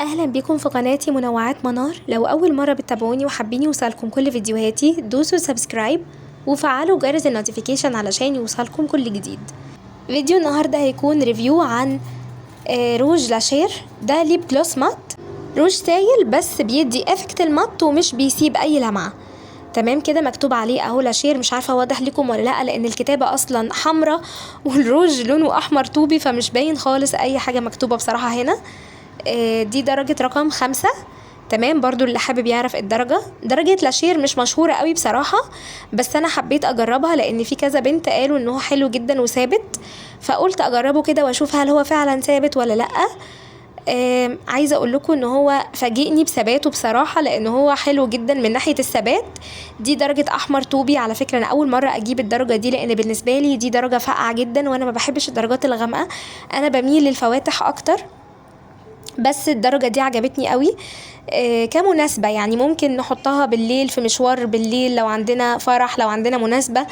اهلا بكم في قناتي منوعات منار. لو اول مره بتتابعوني وحابين يوصلكم كل فيديوهاتي دوسوا سبسكرايب وفعلوا جرس النوتيفيكيشن علشان يوصلكم كل جديد. فيديو النهارده هيكون ريفيو عن روج لاشير. ده ليب جلوس مات، روج سايل بس بيدي افكت المط ومش بيسيب اي لمعه. تمام كده، مكتوب عليه اهو لاشير. مش عارفه واضح لكم ولا لا لان الكتابه اصلا حمراء والروج لونه احمر طوبي فمش باين خالص اي حاجه مكتوبه بصراحه هنا. دي درجة رقم 5. تمام، برضو اللي حابب يعرف درجة لاشير مش مشهورة قوي بصراحة، بس انا حبيت اجربها لان في كذا بنت قالوا ان هو حلو جدا وثابت، فقلت اجربه كده واشوف هل هو فعلا ثابت ولا لا. عايزة اقول لكم ان هو فاجئني بثباته بصراحة لان هو حلو جدا من ناحية الثبات. دي درجة احمر طوبي. على فكرة انا اول مرة اجيب الدرجة دي لان بالنسبة لي دي درجة فاقعة جدا وانا ما بحبش الدرجات الغامقة، انا بميل للفواتح اكتر. بس الدرجة دي عجبتني قوي. كمناسبة يعني ممكن نحطها بالليل في مشوار بالليل، لو عندنا فرح لو عندنا مناسبة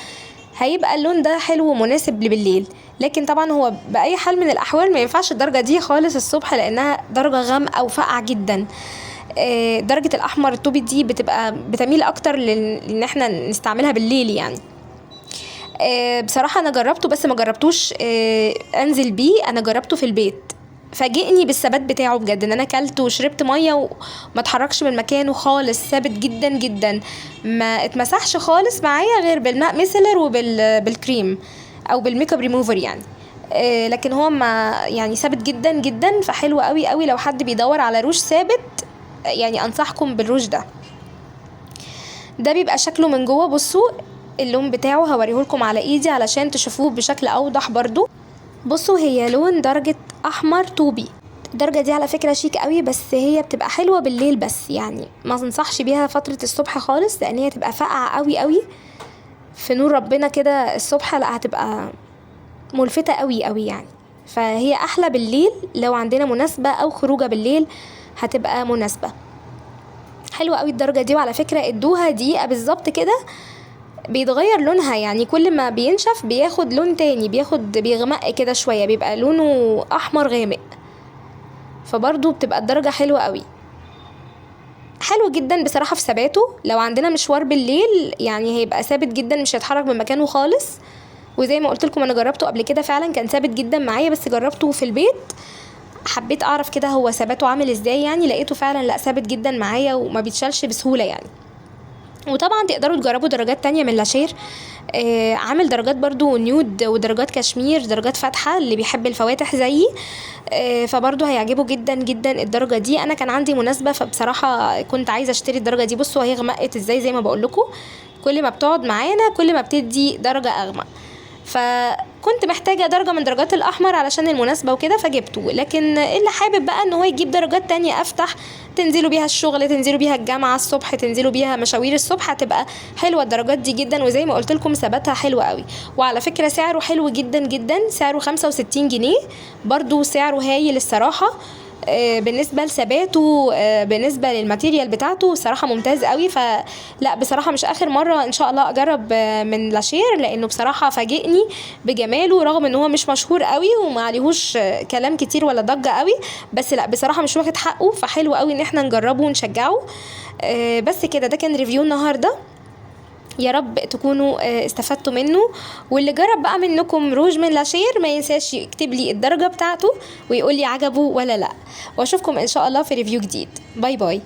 هيبقى اللون ده حلو ومناسب بالليل. لكن طبعا هو بأي حال من الأحوال ما ينفعش الدرجة دي خالص الصبح لأنها درجة غامقة وفاقعة جدا. درجة الأحمر الطوبي دي بتميل أكتر لأن احنا نستعملها بالليل يعني. بصراحة أنا جربته بس ما جربتوش أنزل بيه، أنا جربته في البيت. فاجئني بالثبات بتاعه بجد، ان انا اكلت وشربت ميه وما اتحركش من مكانه خالص، ثابت جدا جدا، ما اتمسحش خالص معايا غير بالماء ميسلر وبالكريم او بالميك اب ريموفر يعني. لكن هو ما يعني ثابت جدا جدا، فحلو قوي قوي لو حد بيدور على روج ثابت يعني انصحكم بالروج ده. ده بيبقى شكله من جوه، بصوا اللون بتاعه هوريهولكم على ايدي علشان تشوفوه بشكل اوضح برضو. بصوا هي لون درجة احمر طوبي. الدرجة دي على فكرة شيك قوي، بس هي بتبقى حلوة بالليل بس، يعني ما انصحش بيها فترة الصبح خالص لان هي تبقى فاقعة قوي قوي في نور ربنا كده الصبح، لا هتبقى ملفتة قوي قوي يعني. فهي احلى بالليل لو عندنا مناسبة او خروجة بالليل هتبقى مناسبة حلوة قوي الدرجة دي. وعلى فكرة ادوها دقيقة بالظبط كده بيتغير لونها، يعني كل ما بينشف بياخد لون تاني، بيغمق كده شوية بيبقى لونه احمر غامق، فبرضو بتبقى الدرجة حلوة قوي. حلو جدا بصراحة في ثباته، لو عندنا مشوار بالليل يعني هيبقى ثابت جدا مش هيتحرك من مكانه خالص. وزي ما قلت لكم انا جربته قبل كده فعلا كان ثابت جدا معايا، بس جربته في البيت حبيت اعرف كده هو ثباته عامل ازاي، يعني لقيته فعلا لا ثابت جدا معايا وما بيتشالش بسهولة يعني. وطبعا تقدروا تجربوا درجات تانية من لاشير. عامل درجات برضو نيود ودرجات كشمير، درجات فاتحة اللي بيحب الفواتح زيي. فبرضو هيعجبه جدا جدا الدرجة دي. انا كان عندي مناسبة فبصراحة كنت عايزة اشتري الدرجة دي. بصوا هي غمقت ازاي، زي ما بقول لكم كل ما بتقعد معانا كل ما بتدي درجة اغمق، فكنت محتاجة درجة من درجات الأحمر علشان المناسبة وكده فجبته. لكن اللي حابب بقى ان هو يجيب درجات تانية أفتح تنزلوا بيها الشغل، تنزلوا بيها الجامعة الصبح، تنزلوا بيها مشاوير الصبح، هتبقى حلوة الدرجات دي جدا. وزي ما قلت لكم ثباتها حلو قوي، وعلى فكرة سعره حلو جدا جدا، سعره 65 جنيه برضو، سعره هايل الصراحة. بالنسبه لثباته بالنسبه للماتيريال بتاعته صراحه ممتاز قوي. فلا بصراحه مش اخر مره ان شاء الله اجرب من لاشير لانه بصراحه فاجئني بجماله، رغم ان هو مش مشهور قوي وما عليهوش كلام كتير ولا ضجه قوي، بس لا بصراحه مش واخد حقه، فحلو قوي ان احنا نجربه ونشجعه. بس كده ده كان ريفيو النهارده، يا رب تكونوا استفدتوا منه. واللي جرب بقى منكم روج من لاشير ما ينساش يكتب لي الدرجة بتاعته ويقول لي عجبه ولا لا. واشوفكم ان شاء الله في ريفيو جديد. باي باي.